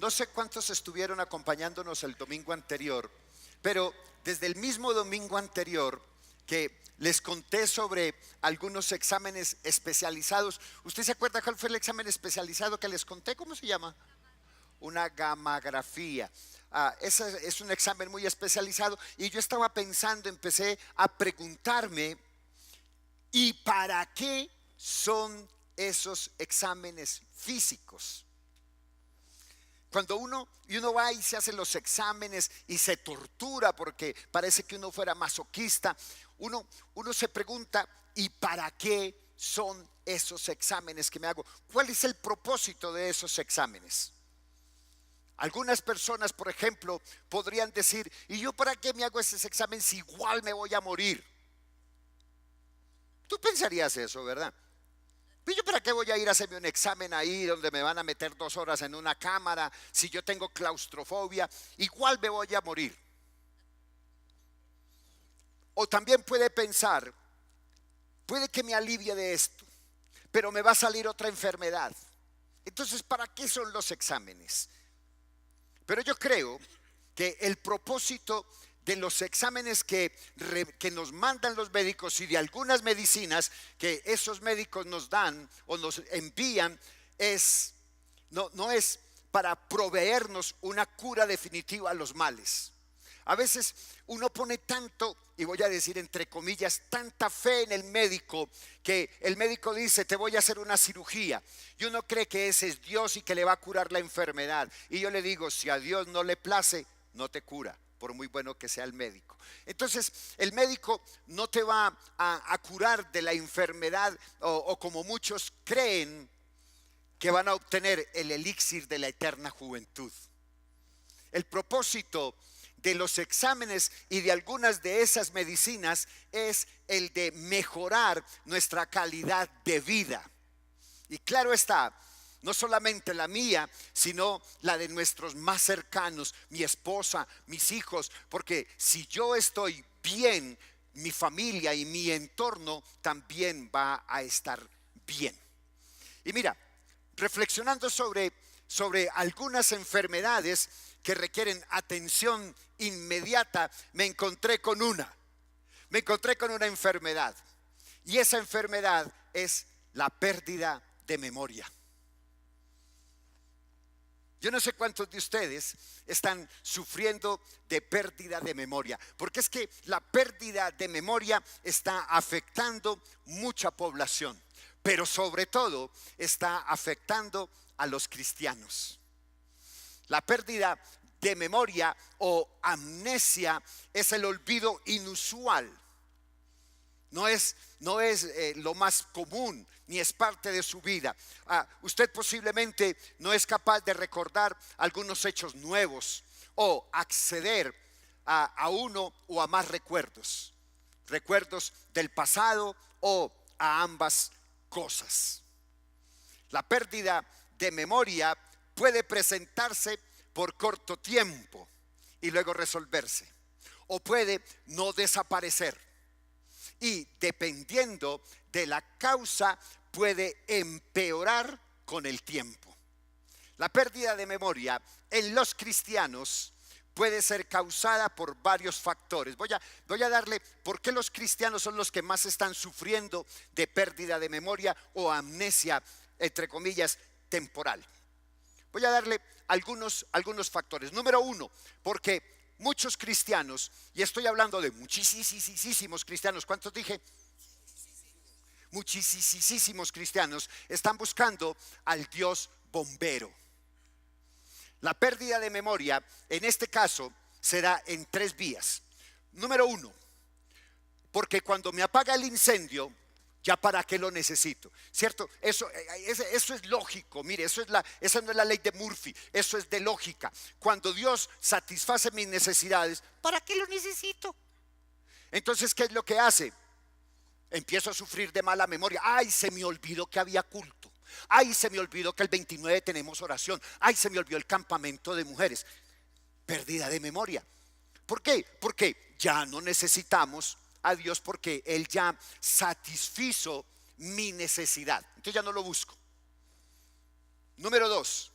no sé cuántos estuvieron acompañándonos el domingo anterior, pero desde el mismo domingo anterior que les conté sobre algunos exámenes especializados. ¿Usted se acuerda cuál fue el examen especializado que les conté? ¿Cómo se llama? Una gamografía. Ese es un examen muy especializado y yo estaba pensando, empecé a preguntarme, ¿y para qué son esos exámenes físicos? Cuando uno va y se hace los exámenes y se tortura porque parece que uno fuera masoquista, uno se pregunta, ¿y para qué son esos exámenes que me hago? ¿Cuál es el propósito de esos exámenes? Algunas personas, por ejemplo, podrían decir, ¿y yo para qué me hago ese examen si igual me voy a morir? Tú pensarías eso, ¿verdad? ¿Y yo para qué voy a ir a hacerme un examen ahí donde me van a meter 2 horas en una cámara? Si yo tengo claustrofobia, igual me voy a morir. O también puede pensar, puede que me alivie de esto, pero me va a salir otra enfermedad. Entonces, ¿para qué son los exámenes? Pero yo creo que el propósito de los exámenes que nos mandan los médicos y de algunas medicinas que esos médicos nos dan o nos envían no es para proveernos una cura definitiva a los males. A veces uno pone tanto, y voy a decir entre comillas, tanta fe en el médico, que el médico dice, te voy a hacer una cirugía, y uno cree que ese es Dios y que le va a curar la enfermedad. Y yo le digo, si a Dios no le place, no te cura, por muy bueno que sea el médico. Entonces el médico no te va a curar de la enfermedad o como muchos creen que van a obtener el elixir de la eterna juventud. El propósito de los exámenes y de algunas de esas medicinas es el de mejorar nuestra calidad de vida. Y claro está, no solamente la mía, sino la de nuestros más cercanos, mi esposa, mis hijos, porque si yo estoy bien, mi familia y mi entorno también va a estar bien. Y mira, reflexionando sobre algunas enfermedades que requieren atención inmediata, me encontré con una enfermedad, y esa enfermedad es la pérdida de memoria. Yo no sé cuántos de ustedes están sufriendo de pérdida de memoria, porque es que la pérdida de memoria está afectando mucha población, pero sobre todo está afectando a los cristianos. La pérdida de memoria o amnesia es el olvido inusual. No es lo más común, ni es parte de su vida. Usted posiblemente no es capaz de recordar algunos hechos nuevos o acceder a uno o a más recuerdos del pasado o a ambas cosas. La pérdida de memoria puede presentarse por corto tiempo y luego resolverse, o puede no desaparecer, y dependiendo de la causa puede empeorar con el tiempo. La pérdida de memoria en los cristianos puede ser causada por varios factores. Voy a darle por qué los cristianos son los que más están sufriendo de pérdida de memoria o amnesia, entre comillas, temporal. Voy a darle algunos factores. Número uno, porque muchos cristianos, y estoy hablando de muchísimos cristianos, ¿cuántos dije? Muchísimos cristianos están buscando al Dios bombero. La pérdida de memoria en este caso se da en 3 vías. Número uno, porque cuando me apaga el incendio, ya para qué lo necesito, ¿cierto? Eso es lógico. Mire, esa no es la ley de Murphy, eso es de lógica. Cuando Dios satisface mis necesidades, ¿para qué lo necesito? Entonces, ¿qué es lo que hace? Empiezo a sufrir de mala memoria. Ay, se me olvidó que había culto. Ay, se me olvidó que el 29 tenemos oración. Ay, se me olvidó el campamento de mujeres. Pérdida de memoria. ¿Por qué? Porque ya no necesitamos a Dios, porque Él ya satisfizo mi necesidad. Entonces ya no lo busco. Número 2,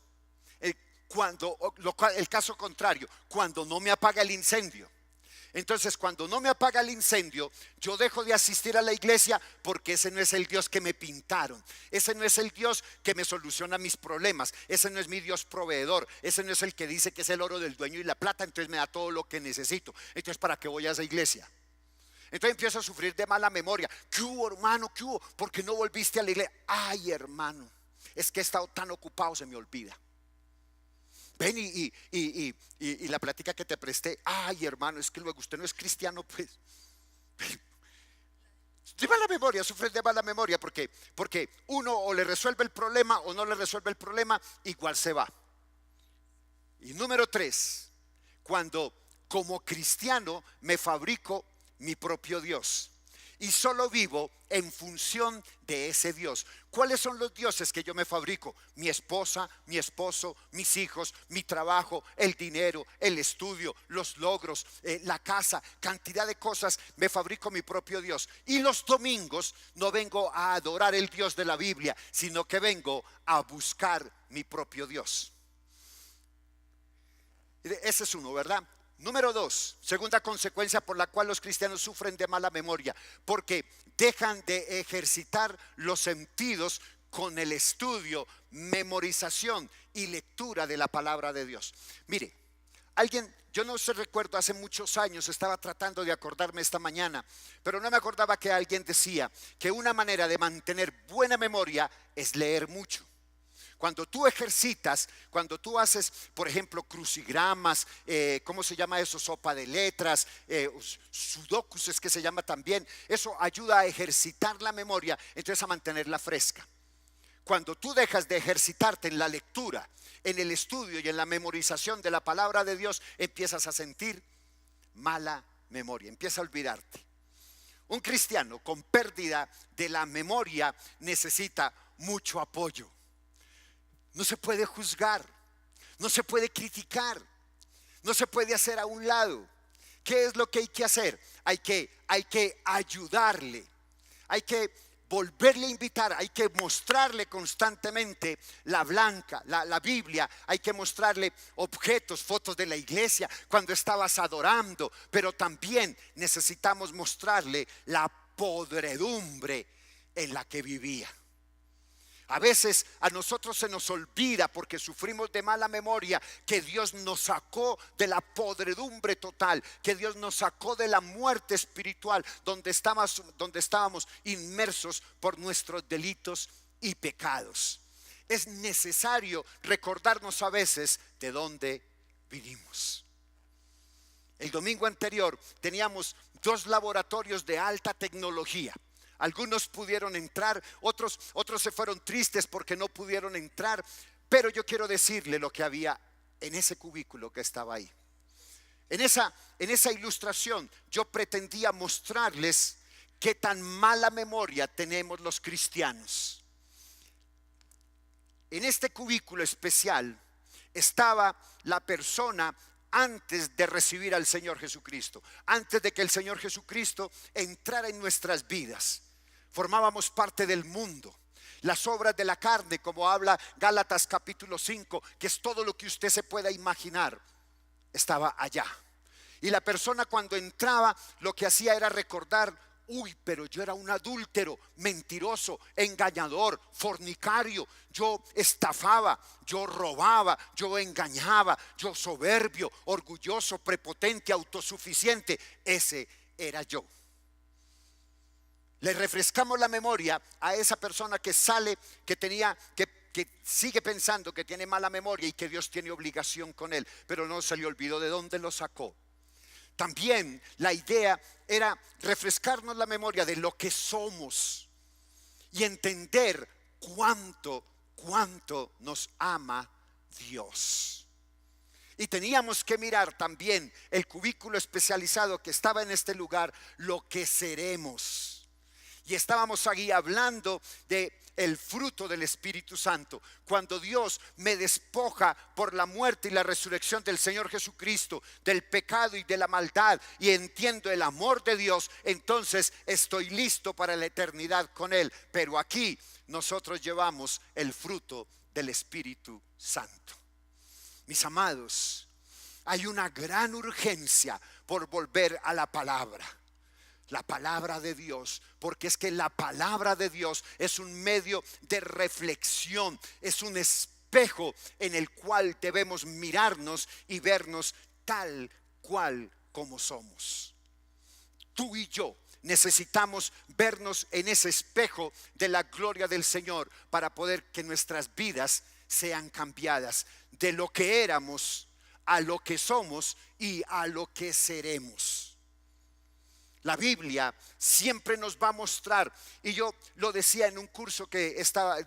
el caso contrario, cuando no me apaga el incendio. Entonces, cuando no me apaga el incendio, yo dejo de asistir a la iglesia, porque ese no es el Dios que me pintaron. Ese no es el Dios que me soluciona mis problemas. Ese no es mi Dios proveedor. Ese no es el que dice que es el oro del dueño y la plata, entonces me da todo lo que necesito. Entonces, ¿para qué voy a esa iglesia? Entonces empiezo a sufrir de mala memoria. ¿Qué hubo, hermano? ¿Qué hubo? ¿Por qué no volviste a la iglesia? Ay, hermano, es que he estado tan ocupado, se me olvida. Ven y la plática que te presté, ay, hermano, es que luego usted no es cristiano, pues. De mala memoria, sufres de mala memoria porque uno o le resuelve el problema o no le resuelve el problema, igual se va. Y número 3, cuando como cristiano me fabrico mi propio Dios y solo vivo en función de ese Dios. ¿Cuáles son los dioses que yo me fabrico? Mi esposa, mi esposo, mis hijos, mi trabajo, el dinero, el estudio, los logros, la casa, cantidad de cosas. Me fabrico mi propio Dios. Y los domingos no vengo a adorar el Dios de la Biblia, sino que vengo a buscar mi propio Dios. Ese es uno, ¿verdad? Número 2, segunda consecuencia por la cual los cristianos sufren de mala memoria, porque dejan de ejercitar los sentidos con el estudio, memorización y lectura de la palabra de Dios. Mire, yo no sé, recuerdo, hace muchos años estaba tratando de acordarme esta mañana, pero no me acordaba que alguien decía que una manera de mantener buena memoria es leer mucho. Cuando tú ejercitas, cuando tú haces, por ejemplo, crucigramas, ¿cómo se llama eso? Sopa de letras, sudokus es que se llama también. Eso ayuda a ejercitar la memoria, entonces a mantenerla fresca. Cuando tú dejas de ejercitarte en la lectura, en el estudio y en la memorización de la palabra de Dios, empiezas a sentir mala memoria, empieza a olvidarte. Un cristiano con pérdida de la memoria necesita mucho apoyo. No se puede juzgar, no se puede criticar, no se puede hacer a un lado. ¿Qué es lo que hay que hacer? Hay que ayudarle, hay que volverle a invitar, hay que mostrarle constantemente la Biblia, hay que mostrarle objetos, fotos de la iglesia cuando estabas adorando, pero también necesitamos mostrarle la podredumbre en la que vivía. A veces a nosotros se nos olvida, porque sufrimos de mala memoria, que Dios nos sacó de la podredumbre total, que Dios nos sacó de la muerte espiritual donde estábamos inmersos por nuestros delitos y pecados. Es necesario recordarnos a veces de dónde vinimos. El domingo anterior teníamos 2 laboratorios de alta tecnología. Algunos pudieron entrar, otros se fueron tristes porque no pudieron entrar, pero yo quiero decirle lo que había en ese cubículo que estaba ahí. En esa ilustración yo pretendía mostrarles qué tan mala memoria tenemos los cristianos. En este cubículo especial estaba la persona antes de recibir al Señor Jesucristo, antes de que el Señor Jesucristo entrara en nuestras vidas. Formábamos parte del mundo. Las obras de la carne, como habla Gálatas capítulo 5, que es todo lo que usted se pueda imaginar, estaba allá. Y la persona cuando entraba lo que hacía era recordar: uy, pero yo era un adúltero, mentiroso, engañador, fornicario, yo estafaba, yo robaba, yo engañaba, yo soberbio, orgulloso, prepotente, autosuficiente. Ese era yo. Le refrescamos la memoria a esa persona que sale, que sigue pensando que tiene mala memoria y que Dios tiene obligación con él, pero no se le olvidó de dónde lo sacó. También la idea era refrescarnos la memoria de lo que somos y entender cuánto nos ama Dios. Y teníamos que mirar también el cubículo especializado que estaba en este lugar, lo que seremos. Y estábamos aquí hablando de el fruto del Espíritu Santo. Cuando Dios me despoja por la muerte y la resurrección del Señor Jesucristo, del pecado y de la maldad, y entiendo el amor de Dios, entonces estoy listo para la eternidad con Él. Pero aquí nosotros llevamos el fruto del Espíritu Santo. Mis amados, hay una gran urgencia por volver a la palabra de Dios, porque es que la palabra de Dios es un medio de reflexión, es un espejo en el cual debemos mirarnos y vernos tal cual como somos. Tú y yo necesitamos vernos en ese espejo de la gloria del Señor para poder que nuestras vidas sean cambiadas de lo que éramos a lo que somos y a lo que seremos. La Biblia siempre nos va a mostrar, y yo lo decía en un curso que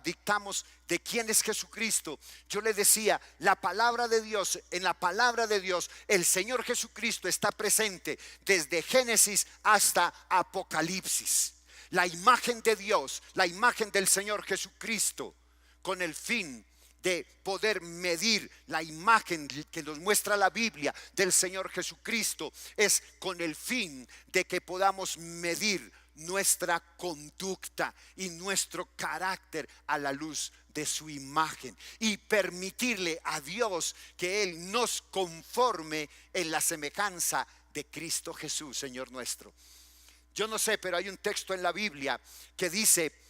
dictamos de quién es Jesucristo. Yo le decía, la palabra de Dios, en la palabra de Dios, el Señor Jesucristo está presente desde Génesis hasta Apocalipsis. La imagen de Dios, la imagen del Señor Jesucristo, con el fin de poder medir la imagen que nos muestra la Biblia del Señor Jesucristo, es con el fin de que podamos medir nuestra conducta y nuestro carácter a la luz de su imagen y permitirle a Dios que Él nos conforme en la semejanza de Cristo Jesús, Señor nuestro. Yo no sé, pero hay un texto en la Biblia que dice: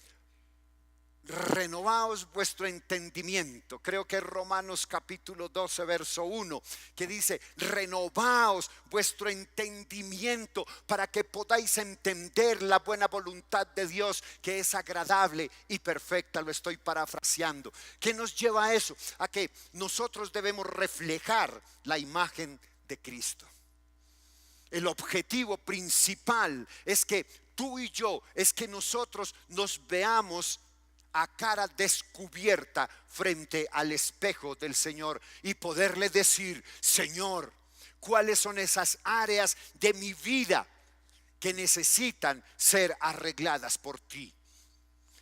renovaos vuestro entendimiento. Creo que es Romanos capítulo 12 verso 1, que dice: renovaos vuestro entendimiento para que podáis entender la buena voluntad de Dios, que es agradable y perfecta. Lo estoy parafraseando. ¿Qué nos lleva a eso? A que nosotros debemos reflejar la imagen de Cristo. El objetivo principal es que tú y yo, es que nosotros nos veamos a cara descubierta frente al espejo del Señor y poderle decir: Señor, ¿cuáles son esas áreas de mi vida que necesitan ser arregladas por ti?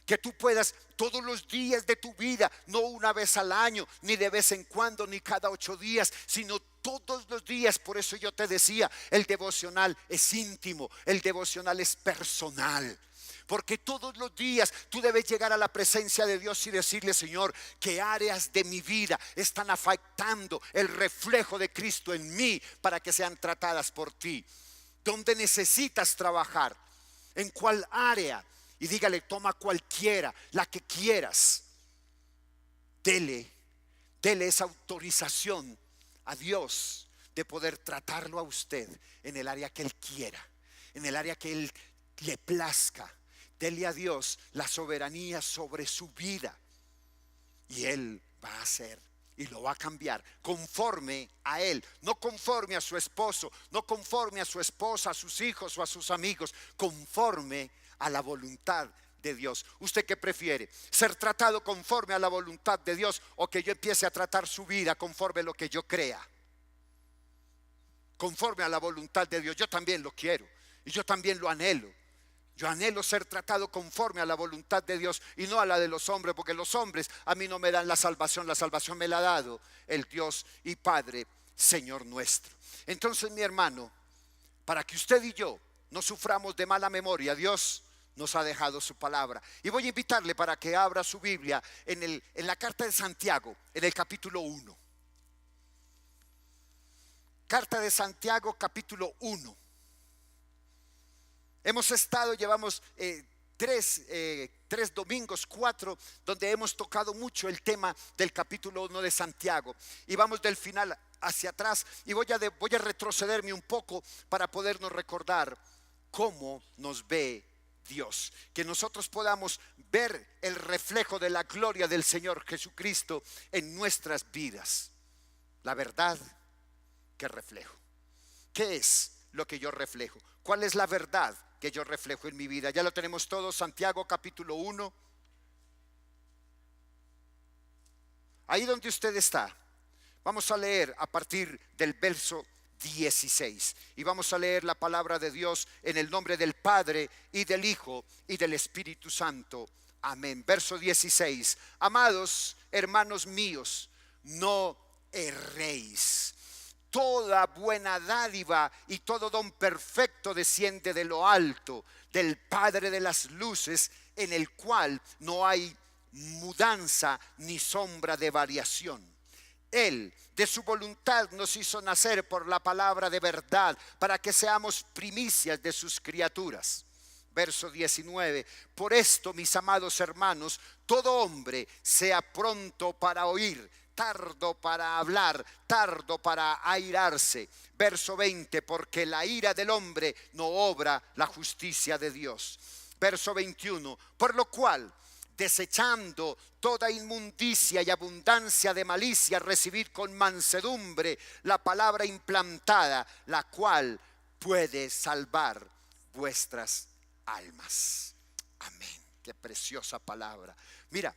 Que tú puedas todos los días de tu vida, no una vez al año, ni de vez en cuando, ni cada 8 días, sino todos los días. Por eso yo te decía, el devocional es íntimo, el devocional es personal. Porque todos los días tú debes llegar a la presencia de Dios y decirle: Señor, ¿qué áreas de mi vida están afectando el reflejo de Cristo en mí para que sean tratadas por ti? ¿Dónde necesitas trabajar? ¿En cuál área? Y dígale: toma cualquiera, la que quieras. Dele esa autorización a Dios de poder tratarlo a usted en el área que Él quiera, en el área que Él le plazca. Dele a Dios la soberanía sobre su vida y Él va a hacer y lo va a cambiar conforme a Él, no conforme a su esposo, no conforme a su esposa, a sus hijos o a sus amigos, conforme a la voluntad de Dios. ¿Usted qué prefiere? ¿Ser tratado conforme a la voluntad de Dios o que yo empiece a tratar su vida conforme a lo que yo crea? Conforme a la voluntad de Dios. Yo también lo quiero y yo también lo anhelo. Yo anhelo ser tratado conforme a la voluntad de Dios y no a la de los hombres, porque los hombres a mí no me dan la salvación me la ha dado el Dios y Padre, Señor nuestro. Entonces, mi hermano, para que usted y yo no suframos de mala memoria, Dios nos ha dejado su palabra. Y voy a invitarle para que abra su Biblia en la carta de Santiago, en el capítulo 1. Carta de Santiago, capítulo 1. Llevamos 3 domingos, 4, donde hemos tocado mucho el tema del capítulo 1 de Santiago. Y vamos del final hacia atrás y voy a retrocederme un poco para podernos recordar cómo nos ve Dios. Que nosotros podamos ver el reflejo de la gloria del Señor Jesucristo en nuestras vidas. La verdad que reflejo. ¿Qué es lo que yo reflejo? ¿Cuál es la verdad que yo reflejo en mi vida? Ya lo tenemos todo. Santiago capítulo 1. Ahí donde usted está, vamos a leer a partir del verso 16 y vamos a leer la palabra de Dios en el nombre del Padre y del Hijo y del Espíritu Santo. Amén. Verso 16. Amados hermanos míos, no erréis. Toda buena dádiva y todo don perfecto desciende de lo alto, del Padre de las luces, en el cual no hay mudanza ni sombra de variación. Él, de su voluntad, nos hizo nacer por la palabra de verdad, para que seamos primicias de sus criaturas. Verso 19. Por esto, mis amados hermanos, todo hombre sea pronto para oír, tardo para hablar, tardo para airarse. Verso 20. Porque la ira del hombre no obra la justicia de Dios. Verso 21. Por lo cual, desechando toda inmundicia y abundancia de malicia, recibid con mansedumbre la palabra implantada, la cual puede salvar vuestras almas. Amén. Qué preciosa palabra. Mira,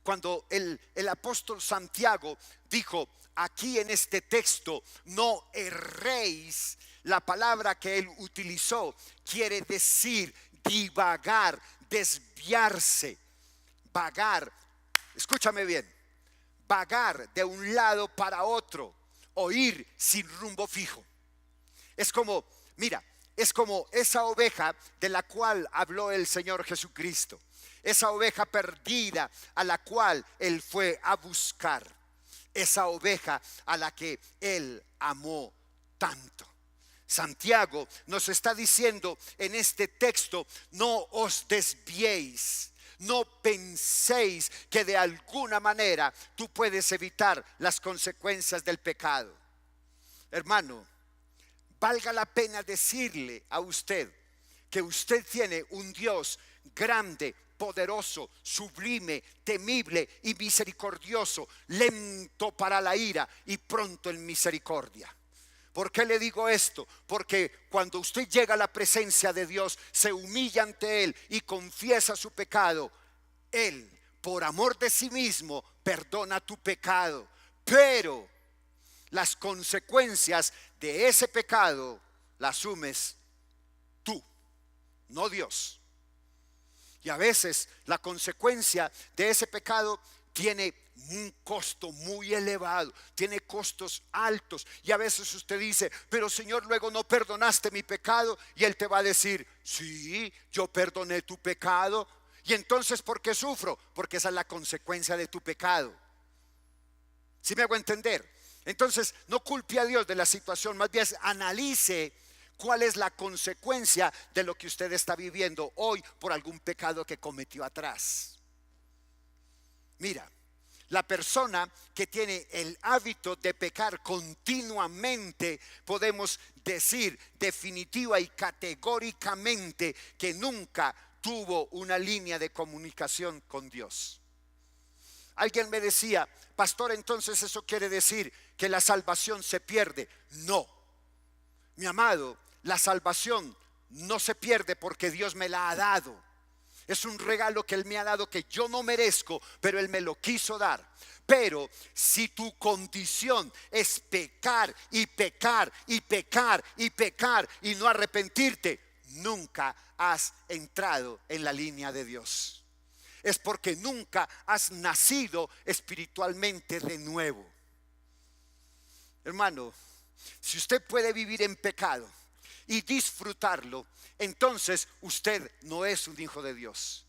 cuando el apóstol Santiago dijo aquí en este texto, no erréis, la palabra que él utilizó quiere decir divagar, desviarse, vagar. Escúchame bien, vagar de un lado para otro, o ir sin rumbo fijo. Es como, mira, es como esa oveja de la cual habló el Señor Jesucristo, esa oveja perdida a la cual Él fue a buscar, esa oveja a la que Él amó tanto. Santiago nos está diciendo en este texto, no os desviéis, no penséis que de alguna manera tú puedes evitar las consecuencias del pecado. Hermano, valga la pena decirle a usted que usted tiene un Dios grande, poderoso, sublime, temible y misericordioso, lento para la ira y pronto en misericordia. ¿Por qué le digo esto? Porque cuando usted llega a la presencia de Dios, se humilla ante Él y confiesa su pecado, Él, por amor de sí mismo, perdona tu pecado. Pero las consecuencias de ese pecado las asumes tú, no Dios. Y a veces la consecuencia de ese pecado tiene un costo muy elevado, tiene costos altos. Y a veces usted dice, pero Señor, luego no perdonaste mi pecado. Y Él te va a decir, sí, yo perdoné tu pecado. Y entonces, ¿por qué sufro? Porque esa es la consecuencia de tu pecado. ¿Sí me hago entender? Entonces, no culpe a Dios de la situación, más bien analice cuál es la consecuencia de lo que usted está viviendo hoy por algún pecado que cometió atrás. Mira, la persona que tiene el hábito de pecar continuamente, podemos decir definitiva y categóricamente que nunca tuvo una línea de comunicación con Dios. Alguien me decía, pastor, entonces eso quiere decir que la salvación se pierde. No, mi amado, la salvación no se pierde porque Dios me la ha dado. Es un regalo que Él me ha dado que yo no merezco, pero Él me lo quiso dar. Pero si tu condición es pecar y pecar y pecar y pecar y no arrepentirte, nunca has entrado en la línea de Dios. Es porque nunca has nacido espiritualmente de nuevo. Hermano, si usted puede vivir en pecado y disfrutarlo, entonces usted no es un hijo de Dios.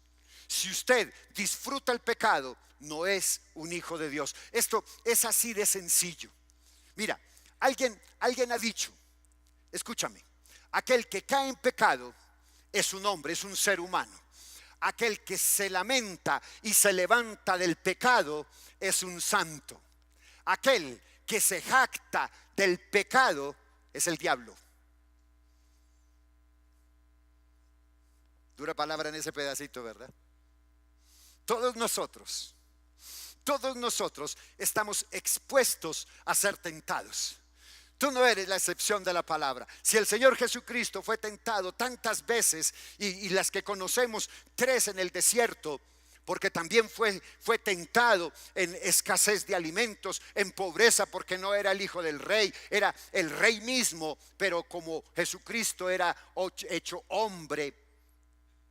Si usted disfruta el pecado, no es un hijo de Dios. Esto es así de sencillo. Mira, alguien ha dicho, escúchame, aquel que cae en pecado es un hombre, es un ser humano. Aquel que se lamenta y se levanta del pecado es un santo. Aquel que se jacta del pecado es el diablo. Dura palabra en ese pedacito, ¿verdad? Todos nosotros estamos expuestos a ser tentados. Tú no eres la excepción de la palabra. Si el Señor Jesucristo fue tentado tantas veces, y las que conocemos, 3 en el desierto, porque también fue tentado en escasez de alimentos, en pobreza, porque no era el hijo del rey, era el rey mismo, pero como Jesucristo era hecho hombre,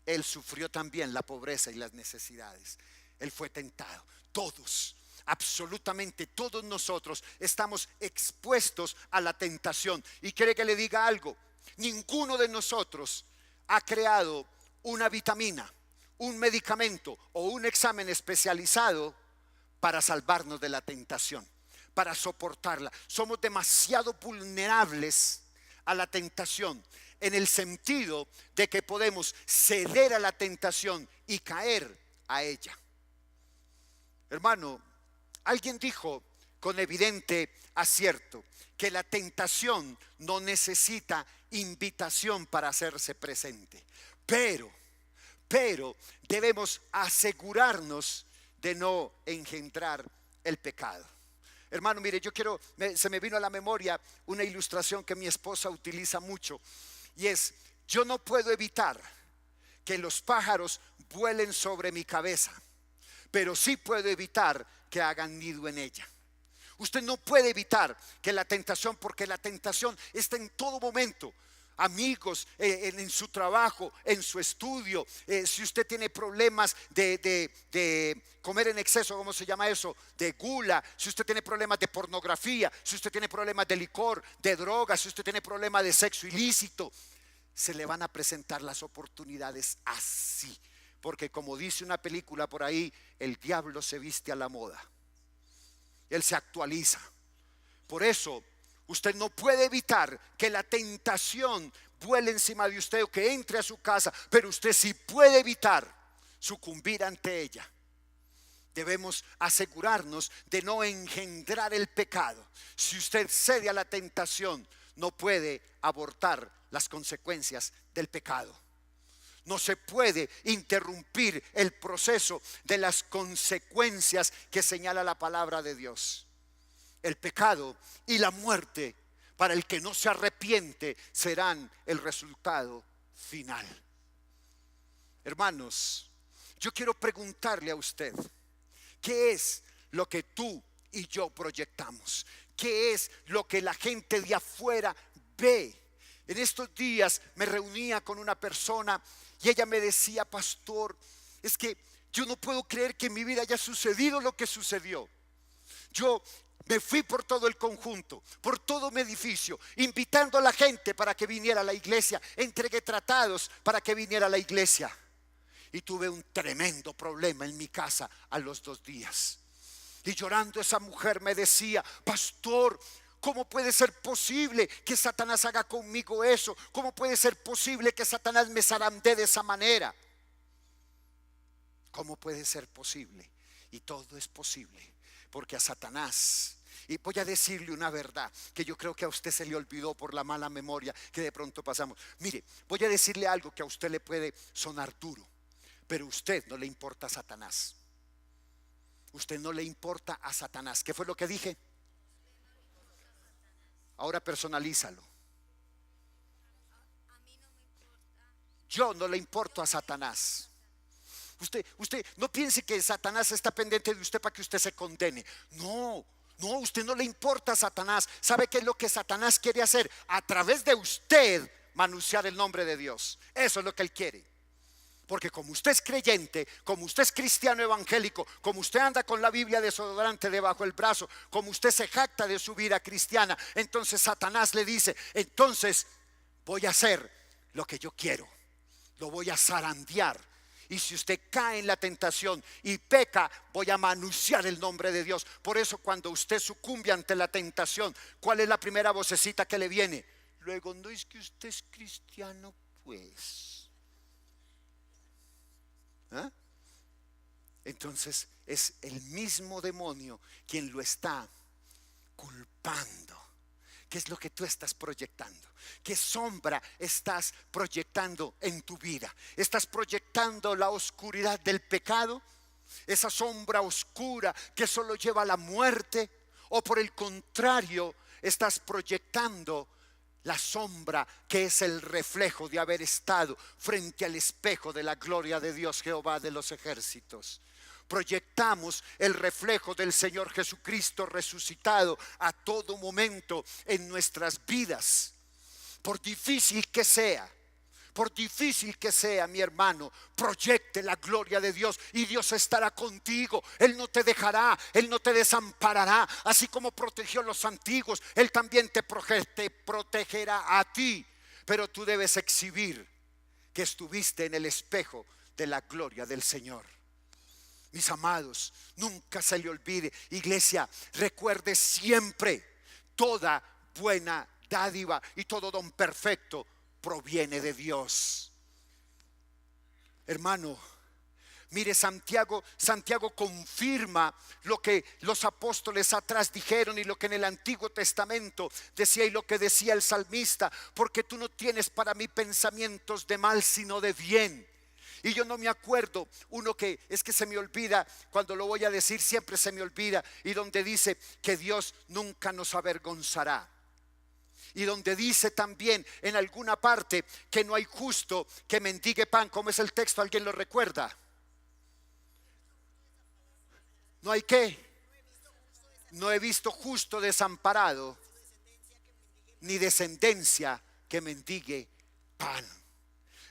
Él sufrió también la pobreza y las necesidades. Él fue tentado. Todos, absolutamente todos nosotros estamos expuestos a la tentación. Y quiere que le diga algo, ninguno de nosotros ha creado una vitamina, un medicamento o un examen especializado para salvarnos de la tentación, para soportarla. Somos demasiado vulnerables a la tentación, en el sentido de que podemos ceder a la tentación y caer a ella. Hermano, alguien dijo con evidente acierto que la tentación no necesita invitación para hacerse presente, pero debemos asegurarnos de no engendrar el pecado. Hermano, mire, se me vino a la memoria una ilustración que mi esposa utiliza mucho, y es: yo no puedo evitar que los pájaros vuelen sobre mi cabeza, pero sí puedo evitar que hagan nido en ella. Usted no puede evitar que la tentación, porque la tentación está en todo momento. Amigos, en su trabajo, en su estudio, si usted tiene problemas de comer en exceso, ¿cómo se llama eso? De gula. Si usted tiene problemas de pornografía, si usted tiene problemas de licor, de drogas, si usted tiene problemas de sexo ilícito, se le van a presentar las oportunidades así, porque como dice una película por ahí, el diablo se viste a la moda, él se actualiza. Por eso usted no puede evitar que la tentación vuele encima de usted o que entre a su casa, pero usted sí puede evitar sucumbir ante ella. Debemos asegurarnos de no engendrar el pecado. Si usted cede a la tentación, no puede abortar las consecuencias del pecado. No se puede interrumpir el proceso de las consecuencias que señala la palabra de Dios. El pecado y la muerte, para el que no se arrepiente, serán el resultado final. Hermanos, yo quiero preguntarle a usted: ¿qué es lo que tú y yo proyectamos? ¿Qué es lo que la gente de afuera ve? En estos días me reunía con una persona y ella me decía: pastor, es que yo no puedo creer que en mi vida haya sucedido lo que sucedió. Yo me fui por todo el conjunto, por todo mi edificio, invitando a la gente para que viniera a la iglesia. Entregué tratados para que viniera a la iglesia. Y tuve un tremendo problema en mi casa a los 2 días. Y llorando esa mujer me decía: pastor, ¿cómo puede ser posible que Satanás haga conmigo eso? ¿Cómo puede ser posible que Satanás me zarandee de esa manera? ¿Cómo puede ser posible? Y todo es posible, porque a Satanás, y voy a decirle una verdad que yo creo que a usted se le olvidó por la mala memoria que de pronto pasamos. Mire, voy a decirle algo que a usted le puede sonar duro, pero a usted no le importa a Satanás. Usted no le importa a Satanás. ¿Qué fue lo que dije? Ahora personalízalo. Yo no le importo a Satanás. Usted no piense que Satanás está pendiente de usted para que usted se condene. No, usted no le importa a Satanás. ¿Sabe qué es lo que Satanás quiere hacer? A través de usted manosear el nombre de Dios. Eso es lo que él quiere. Porque como usted es creyente, como usted es cristiano evangélico, como usted anda con la Biblia desodorante debajo del brazo, como usted se jacta de su vida cristiana, entonces Satanás le dice: entonces voy a hacer lo que yo quiero, lo voy a zarandear. Y si usted cae en la tentación y peca, voy a manosear el nombre de Dios. Por eso cuando usted sucumbe ante la tentación, ¿cuál es la primera vocecita que le viene? Luego, no es que usted es cristiano, pues. ¿Ah? Entonces es el mismo demonio quien lo está culpando. ¿Qué es lo que tú estás proyectando? ¿Qué sombra estás proyectando en tu vida? ¿Estás proyectando la oscuridad del pecado? Esa sombra oscura que solo lleva a la muerte. ¿O por el contrario, estás proyectando la sombra que es el reflejo de haber estado frente al espejo de la gloria de Dios Jehová de los ejércitos? Proyectamos el reflejo del Señor Jesucristo resucitado a todo momento en nuestras vidas. Por difícil que sea, mi hermano, proyecte la gloria de Dios y Dios estará contigo. Él no te dejará, Él no te desamparará. Así como protegió a los antiguos, Él también te protegerá a ti. Pero tú debes exhibir que estuviste en el espejo de la gloria del Señor. Mis amados, nunca se le olvide, iglesia, recuerde siempre, toda buena dádiva y todo don perfecto proviene de Dios. Hermano, mire, Santiago confirma lo que los apóstoles atrás dijeron y lo que en el Antiguo Testamento decía y lo que decía el salmista: porque tú no tienes para mí pensamientos de mal sino de bien. Y yo no me acuerdo uno que es que se me olvida, cuando lo voy a decir siempre se me olvida, y donde dice que Dios nunca nos avergonzará. Y donde dice también en alguna parte que no hay justo que mendigue pan. ¿Cómo es el texto? ¿Alguien lo recuerda? ¿No hay qué? No he visto justo desamparado, ni descendencia que mendigue pan.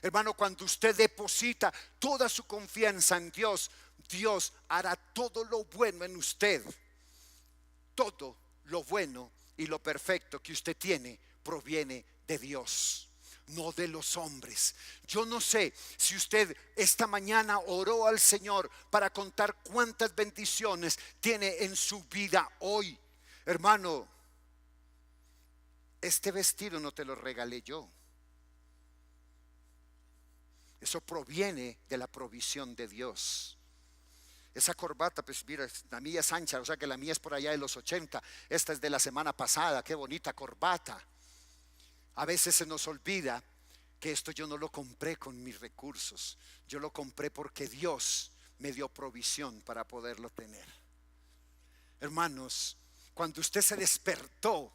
Hermano, cuando usted deposita toda su confianza en Dios, Dios hará todo lo bueno en usted. Todo lo bueno y lo perfecto que usted tiene proviene de Dios, no de los hombres. Yo no sé si usted esta mañana oró al Señor para contar cuántas bendiciones tiene en su vida hoy. Hermano, este vestido no te lo regalé yo. Eso proviene de la provisión de Dios. Esa corbata, pues mira, la mía es ancha, o sea que la mía es por allá de los 80. Esta es de la semana pasada, qué bonita corbata. A veces se nos olvida que esto yo no lo compré con mis recursos. Yo lo compré porque Dios me dio provisión para poderlo tener. Hermanos, cuando usted se despertó,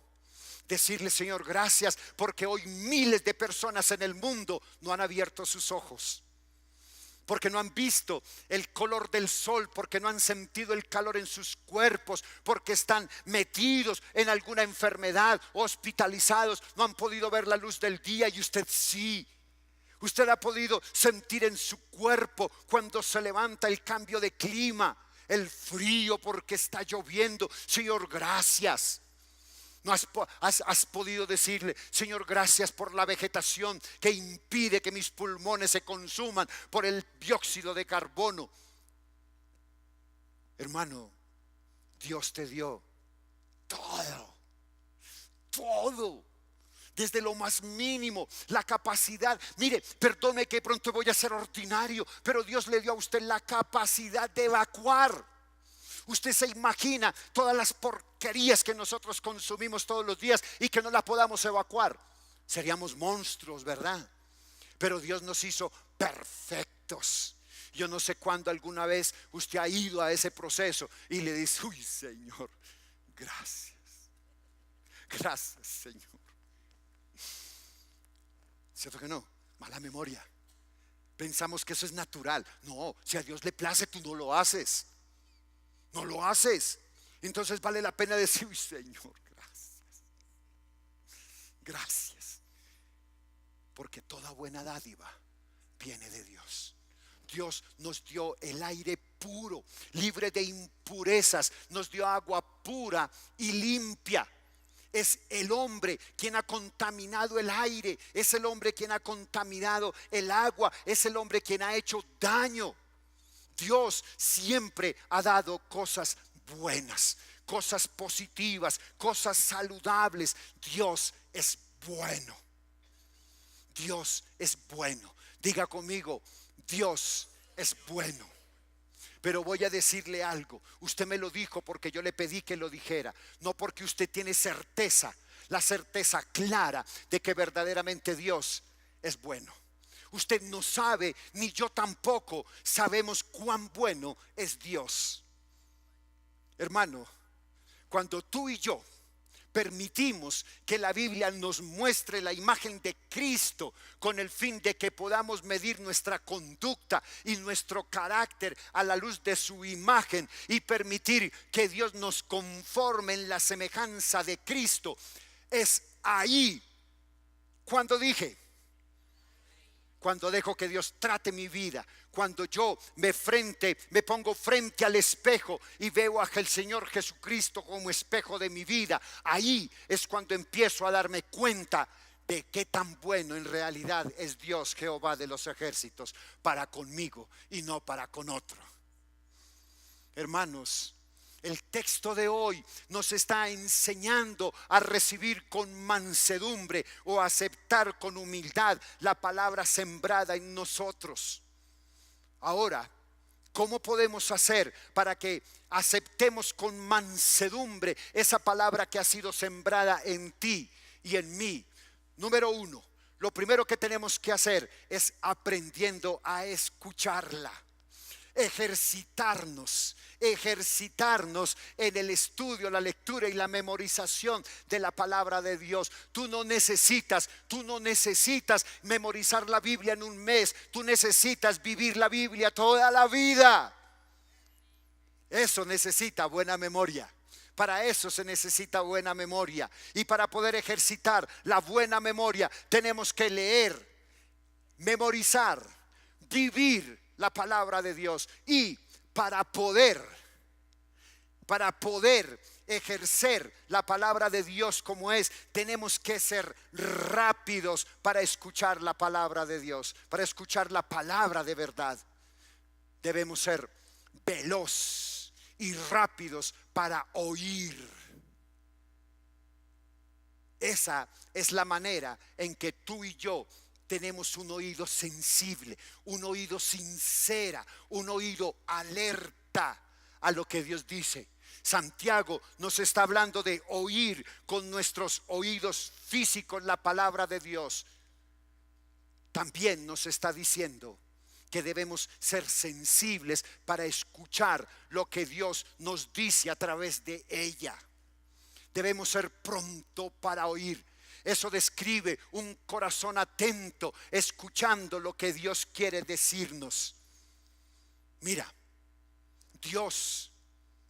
decirle: Señor, gracias, porque hoy miles de personas en el mundo no han abierto sus ojos, porque no han visto el color del sol, porque no han sentido el calor en sus cuerpos, porque están metidos en alguna enfermedad, hospitalizados, no han podido ver la luz del día, y usted sí. Usted ha podido sentir en su cuerpo cuando se levanta el cambio de clima, el frío porque está lloviendo. Señor, gracias. No has podido decirle: Señor, gracias por la vegetación que impide que mis pulmones se consuman por el dióxido de carbono. Hermano, Dios te dio todo, desde lo más mínimo, la capacidad. Mire, perdone que pronto voy a ser ordinario, pero Dios le dio a usted la capacidad de evacuar. Usted se imagina todas las porquerías que nosotros consumimos todos los días y que no la podamos evacuar. Seríamos monstruos, ¿verdad? Pero Dios nos hizo perfectos. Yo no sé cuándo alguna vez usted ha ido a ese proceso y le dice: uy, Señor, gracias. Gracias, Señor. ¿Cierto que no? Mala memoria. Pensamos que eso es natural. No, si a Dios le place, tú no lo haces. No lo haces. Entonces vale la pena decir: uy, Señor, gracias. Gracias. Porque toda buena dádiva viene de Dios. Dios nos dio el aire puro, libre de impurezas. Nos dio agua pura y limpia. Es el hombre quien ha contaminado el aire. Es el hombre quien ha contaminado el agua. Es el hombre quien ha hecho daño. Dios siempre ha dado cosas buenas, cosas positivas, cosas saludables. Dios es bueno. Dios es bueno. Diga conmigo: Dios es bueno. Pero voy a decirle algo. Usted me lo dijo porque yo le pedí que lo dijera, no porque usted tiene certeza, la certeza clara de que verdaderamente Dios es bueno. Usted no sabe, ni yo tampoco sabemos cuán bueno es Dios. Hermano, cuando tú y yo permitimos que la Biblia nos muestre la imagen de Cristo con el fin de que podamos medir nuestra conducta y nuestro carácter a la luz de su imagen, y permitir que Dios nos conforme en la semejanza de Cristo, es ahí cuando dejo que Dios trate mi vida, cuando yo me pongo frente al espejo y veo a el Señor Jesucristo como espejo de mi vida. Ahí es cuando empiezo a darme cuenta de qué tan bueno en realidad es Dios Jehová de los ejércitos para conmigo y no para con otro. Hermanos, el texto de hoy nos está enseñando a recibir con mansedumbre o aceptar con humildad la palabra sembrada en nosotros. Ahora, ¿cómo podemos hacer para que aceptemos con mansedumbre esa palabra que ha sido sembrada en ti y en mí? Número uno, lo primero que tenemos que hacer es aprendiendo a escucharla. Ejercitarnos en el estudio, la lectura y la memorización de la palabra de Dios. Tú no necesitas memorizar la Biblia en un mes. Tú necesitas vivir la Biblia toda la vida. Eso necesita buena memoria. Para eso se necesita buena memoria. Y para poder ejercitar la buena memoria tenemos que leer, memorizar, vivir la palabra de Dios. Y para poder ejercer la palabra de Dios como es, tenemos que ser rápidos para escuchar la palabra de Dios, para escuchar la palabra de verdad. Debemos ser veloz y rápidos para oír. Esa es la manera en que tú y yo tenemos un oído sensible, un oído sincera, un oído alerta a lo que Dios dice. Santiago nos está hablando de oír con nuestros oídos físicos la palabra de Dios. También nos está diciendo que debemos ser sensibles para escuchar lo que Dios nos dice a través de ella. Debemos ser pronto para oír. Eso describe un corazón atento, escuchando lo que Dios quiere decirnos. Mira, Dios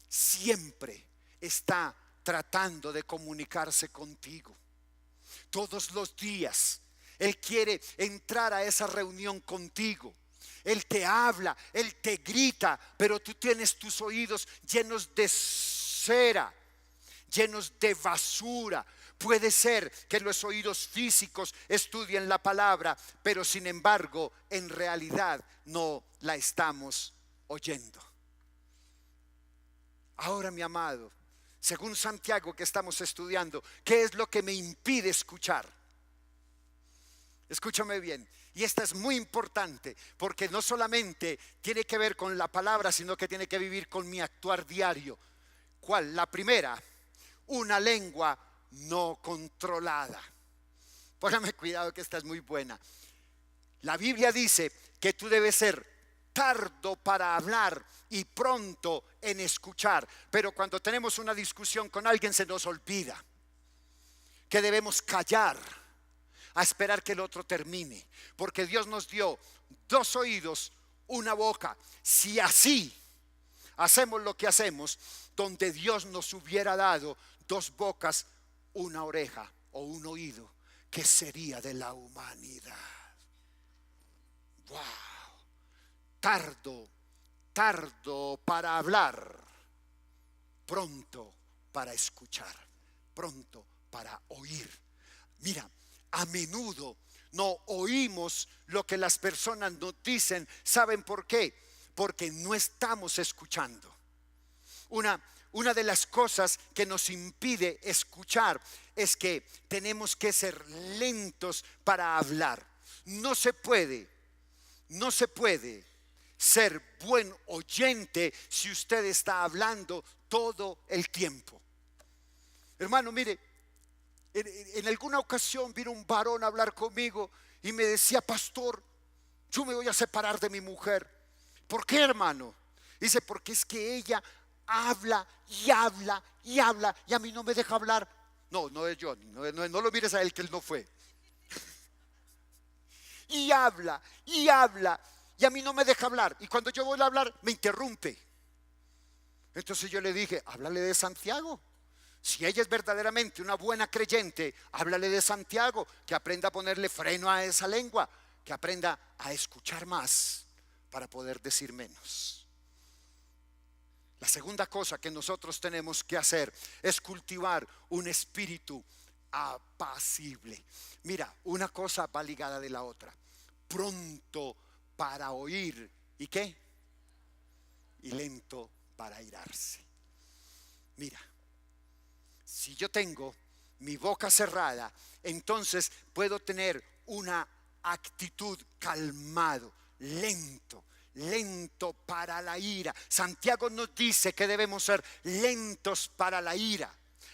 siempre está tratando de comunicarse contigo. Todos los días Él quiere entrar a esa reunión contigo. Él te habla, Él te grita, pero tú tienes tus oídos llenos de cera, llenos de basura. Puede ser que los oídos físicos estudien la palabra, pero sin embargo en realidad no la estamos oyendo. Ahora, mi amado, según Santiago que estamos estudiando, ¿qué es lo que me impide escuchar? Escúchame bien, y esta es muy importante, porque no solamente tiene que ver con la palabra, sino que tiene que vivir con mi actuar diario. ¿Cuál? La primera, una lengua no controlada. Póngame cuidado que esta es muy buena. La Biblia dice que tú debes ser tardo para hablar y pronto en escuchar. Pero cuando tenemos una discusión con alguien se nos olvida que debemos callar a esperar que el otro termine, porque Dios nos dio 2 oídos, una boca. Si así hacemos lo que hacemos, donde Dios nos hubiera dado 2 bocas, una oreja o un oído, ¿qué sería de la humanidad? Wow. Tardo para hablar, pronto para escuchar, pronto para oír. Mira, a menudo no oímos lo que las personas nos dicen. ¿Saben por qué? Porque no estamos escuchando. Una de las cosas que nos impide escuchar es que tenemos que ser lentos para hablar. No se puede ser buen oyente si usted está hablando todo el tiempo. Hermano, mire, en alguna ocasión vino un varón a hablar conmigo y me decía: pastor, yo me voy a separar de mi mujer. ¿Por qué, hermano? Dice: porque es que ella habla y habla y habla y a mí no me deja hablar. No es yo, no lo mires a él, que él no fue. Y habla y habla y a mí no me deja hablar, y cuando yo voy a hablar me interrumpe. Entonces yo le dije: háblale de Santiago. Si ella es verdaderamente una buena creyente, háblale de Santiago, que aprenda a ponerle freno a esa lengua, que aprenda a escuchar más para poder decir menos. La segunda cosa que nosotros tenemos que hacer es cultivar un espíritu apacible. Mira, una cosa va ligada de la otra. Pronto para oír, ¿y qué? Y lento para airarse. Mira, si yo tengo mi boca cerrada, entonces puedo tener una actitud calmado, lento para la ira. Santiago nos dice que debemos ser lentos para la ira,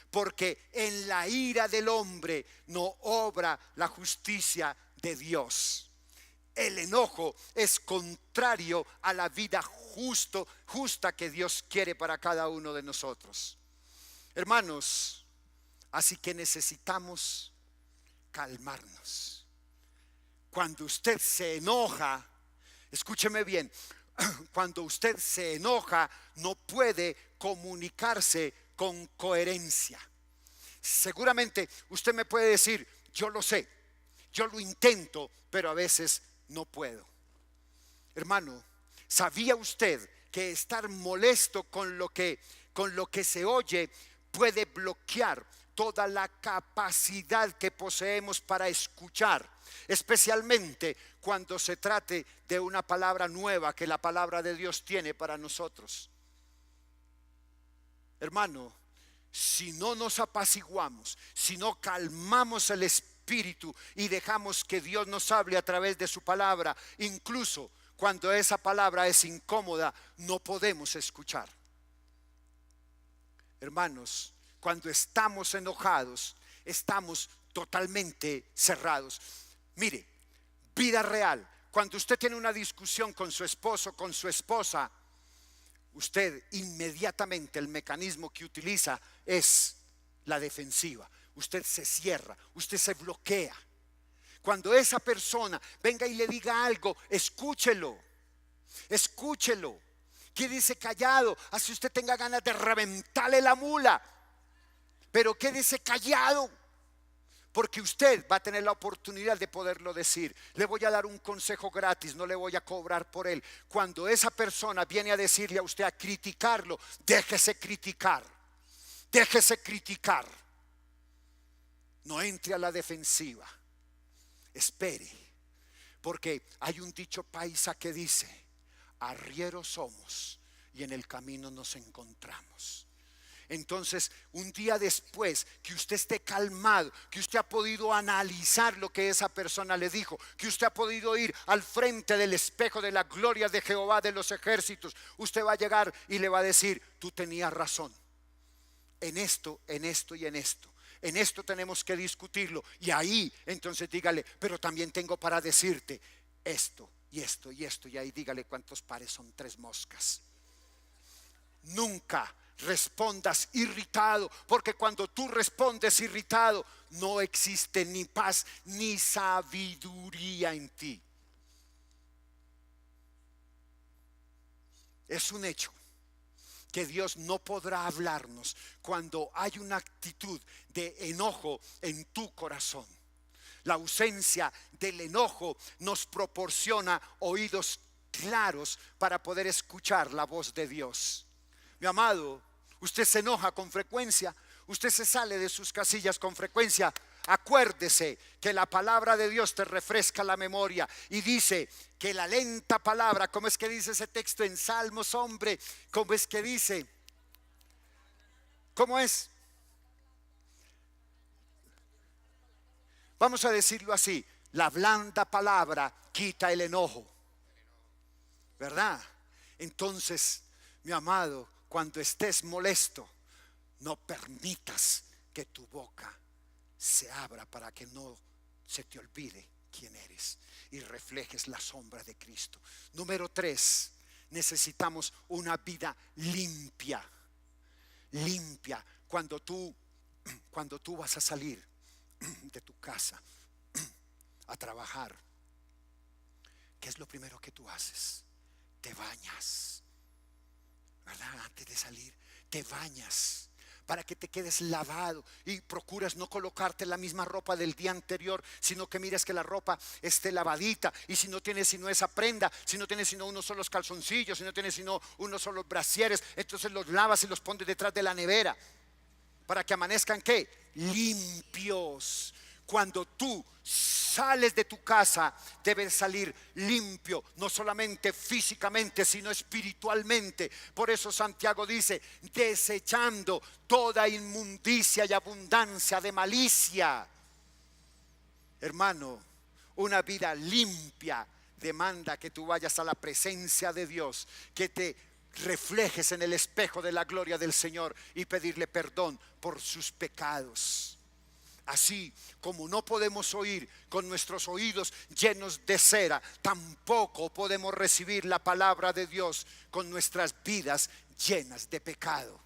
porque en la ira del hombre no obra la justicia de Dios. El enojo es contrario a la vida justa que Dios quiere para cada uno de nosotros. Hermanos, así que necesitamos calmarnos. Cuando usted se enoja, escúcheme bien, cuando usted se enoja no puede comunicarse con coherencia. Seguramente usted me puede decir, yo lo sé, yo lo intento, pero a veces no puedo. Hermano, ¿sabía usted que estar molesto con lo que se oye puede bloquear toda la capacidad que poseemos para escuchar, especialmente cuando se trate de una palabra nueva que la palabra de Dios tiene para nosotros? Hermano, si no nos apaciguamos, si no calmamos el espíritu y dejamos que Dios nos hable a través de su palabra, incluso cuando esa palabra es incómoda, no podemos escuchar. Hermanos, cuando estamos enojados, estamos totalmente cerrados. Mire, vida real, cuando usted tiene una discusión con su esposo, con su esposa, usted inmediatamente el mecanismo que utiliza es la defensiva. Usted se cierra, usted se bloquea. Cuando esa persona venga y le diga algo, escúchelo. Quédese callado, así usted tenga ganas de reventarle la mula, pero quédese callado, porque usted va a tener la oportunidad de poderlo decir. Le voy a dar un consejo gratis, no le voy a cobrar por él. Cuando esa persona viene a decirle a usted, a criticarlo, déjese criticar. No entre a la defensiva, espere, porque hay un dicho paisa que dice: arrieros somos y en el camino nos encontramos. Entonces, un día después que usted esté calmado, que usted ha podido analizar lo que esa persona le dijo, que usted ha podido ir al frente del espejo de la gloria de Jehová de los ejércitos, usted va a llegar y le va a decir: tú tenías razón en esto y en esto. En esto tenemos que discutirlo. Y ahí entonces dígale: pero también tengo para decirte esto y esto y esto. Y ahí dígale: ¿cuántos pares son 3 moscas? Nunca respondas irritado, porque cuando tú respondes irritado, no existe ni paz ni sabiduría en ti. Es un hecho que Dios no podrá hablarnos cuando hay una actitud de enojo en tu corazón. La ausencia del enojo nos proporciona oídos claros para poder escuchar la voz de Dios. Mi amado, usted se enoja con frecuencia, usted se sale de sus casillas con frecuencia. Acuérdese que la palabra de Dios te refresca la memoria y dice que la lenta palabra, ¿cómo es que dice ese texto en Salmos, hombre? ¿Cómo es que dice? ¿Cómo es? Vamos a decirlo así: la blanda palabra quita el enojo, ¿verdad? Entonces, mi amado, cuando estés molesto, no permitas que tu boca se abra para que no se te olvide quién eres y reflejes la sombra de Cristo. Número 3, necesitamos una vida limpia. Cuando tú vas a salir de tu casa a trabajar, ¿qué es lo primero que tú haces? Te bañas, ¿verdad? Antes de salir, te bañas para que te quedes lavado y procuras no colocarte la misma ropa del día anterior, sino que mires que la ropa esté lavadita. Y si no tienes sino esa prenda, si no tienes sino unos solos calzoncillos, si no tienes sino unos solos brasieres, entonces los lavas y los pones detrás de la nevera para que amanezcan ¿qué? Limpios. cuando tú sales de tu casa, debes salir limpio, no solamente físicamente, sino espiritualmente. Por eso Santiago dice, desechando toda inmundicia y abundancia de malicia. Hermano, una vida limpia demanda que tú vayas a la presencia de Dios, que te reflejes en el espejo de la gloria del Señor y pedirle perdón por sus pecados. Así como no podemos oír con nuestros oídos llenos de cera, tampoco podemos recibir la palabra de Dios con nuestras vidas llenas de pecado.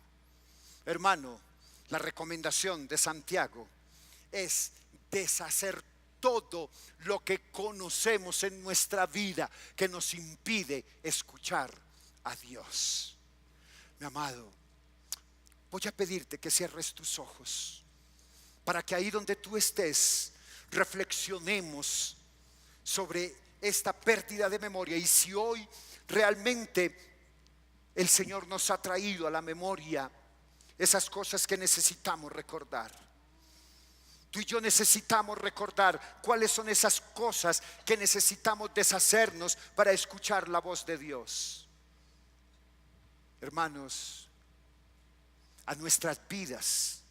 Hermano, la recomendación de Santiago es deshacer todo lo que conocemos en nuestra vida que nos impide escuchar a Dios. Mi amado, voy a pedirte que cierres tus ojos, para que ahí donde tú estés reflexionemos sobre esta pérdida de memoria. Y si hoy realmente el Señor nos ha traído a la memoria esas cosas que necesitamos recordar, tú y yo necesitamos recordar cuáles son esas cosas que necesitamos deshacernos para escuchar la voz de Dios. Hermanos, a nuestras vidas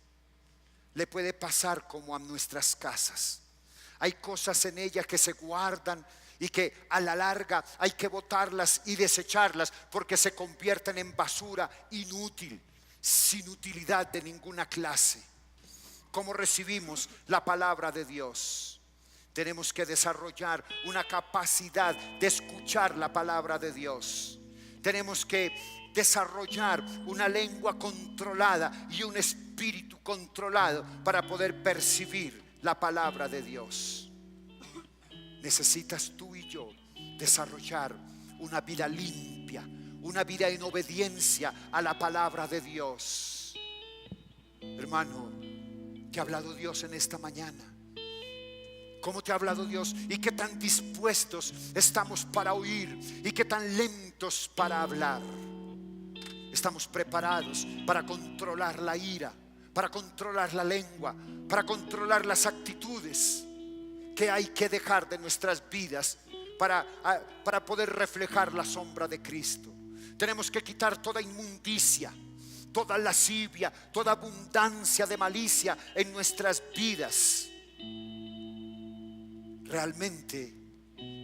le puede pasar como a nuestras casas. Hay cosas en ellas que se guardan y que a la larga hay que botarlas y desecharlas, porque se convierten en basura inútil, sin utilidad de ninguna clase. ¿Cómo recibimos la palabra de Dios? Tenemos que desarrollar una capacidad de escuchar la palabra de Dios. Tenemos que desarrollar una lengua controlada y un espíritu controlado para poder percibir la palabra de Dios. Necesitas tú y yo desarrollar una vida limpia, una vida en obediencia a la palabra de Dios. Hermano, ¿te ha hablado Dios en esta mañana? ¿Cómo te ha hablado Dios? ¿Y qué tan dispuestos estamos para oír? ¿Y qué tan lentos para hablar? Estamos preparados para controlar la ira, para controlar la lengua, para controlar las actitudes que hay que dejar de nuestras vidas para poder reflejar la sombra de Cristo. Tenemos que quitar toda inmundicia, toda lascivia, toda abundancia de malicia en nuestras vidas. Realmente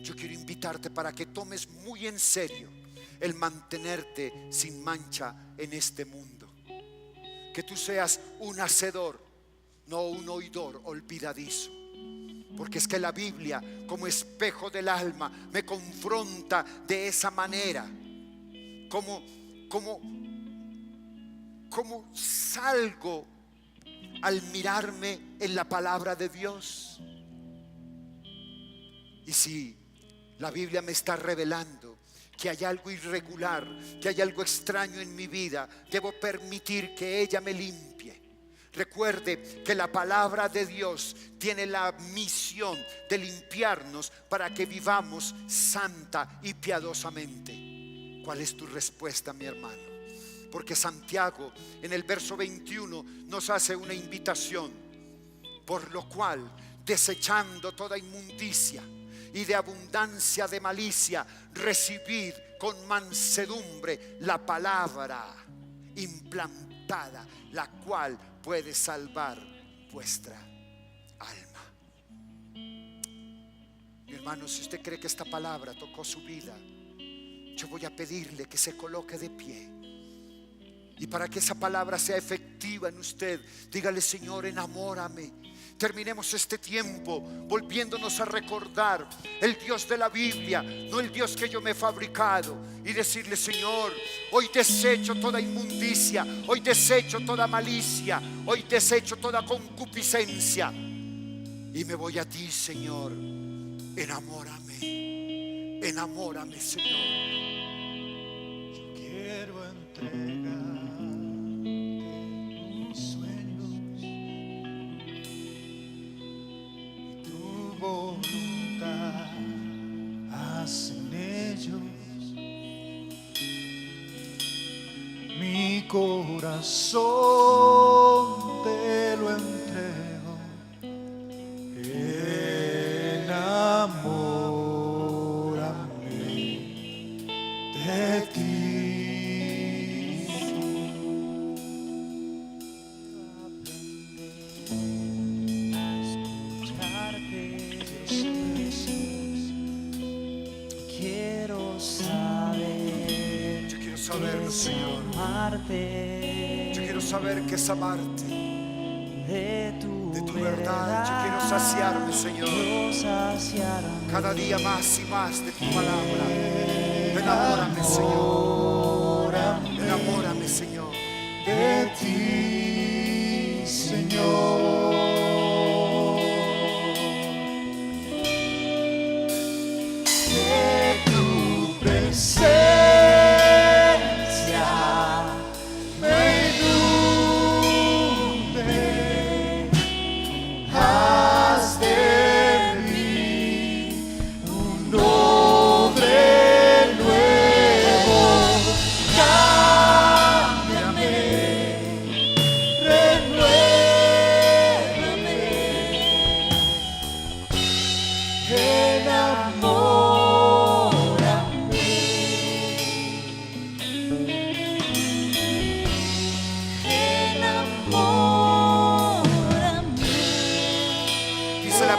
yo quiero invitarte para que tomes muy en serio el mantenerte sin mancha en este mundo. Que tú seas un hacedor, no un oidor olvidadizo. Porque es que la Biblia, como espejo del alma, me confronta de esa manera. Como salgo al mirarme en la palabra de Dios. Y si la Biblia me está revelando que hay algo irregular, que hay algo extraño en mi vida, debo permitir que ella me limpie. Recuerde que la palabra de Dios tiene la misión de limpiarnos para que vivamos santa y piadosamente. ¿Cuál es tu respuesta, mi hermano? Porque Santiago en el verso 21 nos hace una invitación, por lo cual, desechando toda inmundicia y de abundancia de malicia, recibid con mansedumbre la palabra implantada, la cual puede salvar vuestra alma. Mi hermano, si usted cree que esta palabra tocó su vida, yo voy a pedirle que se coloque de pie. Y para que esa palabra sea efectiva en usted, dígale: Señor, enamórame. Terminemos este tiempo volviéndonos a recordar el Dios de la Biblia, no el Dios que yo me he fabricado, y decirle: Señor, hoy desecho toda inmundicia, hoy desecho toda malicia, hoy desecho toda concupiscencia y me voy a ti, Señor. Enamórame, enamórame, Señor. Yo quiero entregar voluntad, hacen ellos. Mi corazón te lo entrego, de ti. Saberlo, Señor. Yo quiero saber qué es amarte de tu verdad. Yo quiero saciarme, Señor, cada día más y más de tu palabra. Enamórame, Señor. Enamórame, Señor, de ti, Señor. De tu presencia.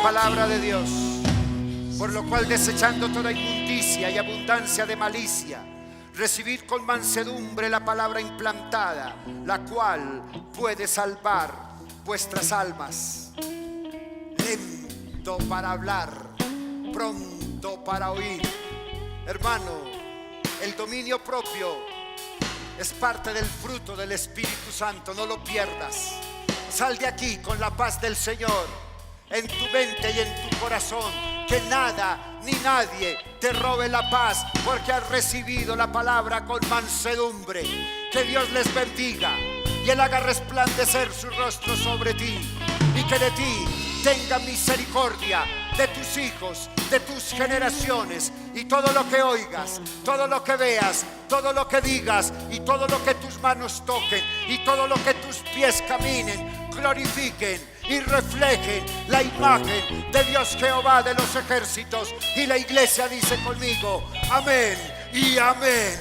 Palabra de Dios, por lo cual desechando toda inmundicia y abundancia de malicia, recibid con mansedumbre la palabra implantada, la cual puede salvar vuestras almas. Lento para hablar, pronto para oír. Hermano, el dominio propio es parte del fruto del Espíritu Santo, no lo pierdas. Sal de aquí con la paz del Señor en tu mente y en tu corazón, que nada ni nadie te robe la paz, porque has recibido la palabra con mansedumbre. Que Dios les bendiga y Él haga resplandecer su rostro sobre ti, y que de ti tenga misericordia, de tus hijos, de tus generaciones, y todo lo que oigas, todo lo que veas, todo lo que digas, y todo lo que tus manos toquen, y todo lo que tus pies caminen, glorifiquen y reflejen la imagen de Dios Jehová de los ejércitos. Y la iglesia dice conmigo: amén y amén.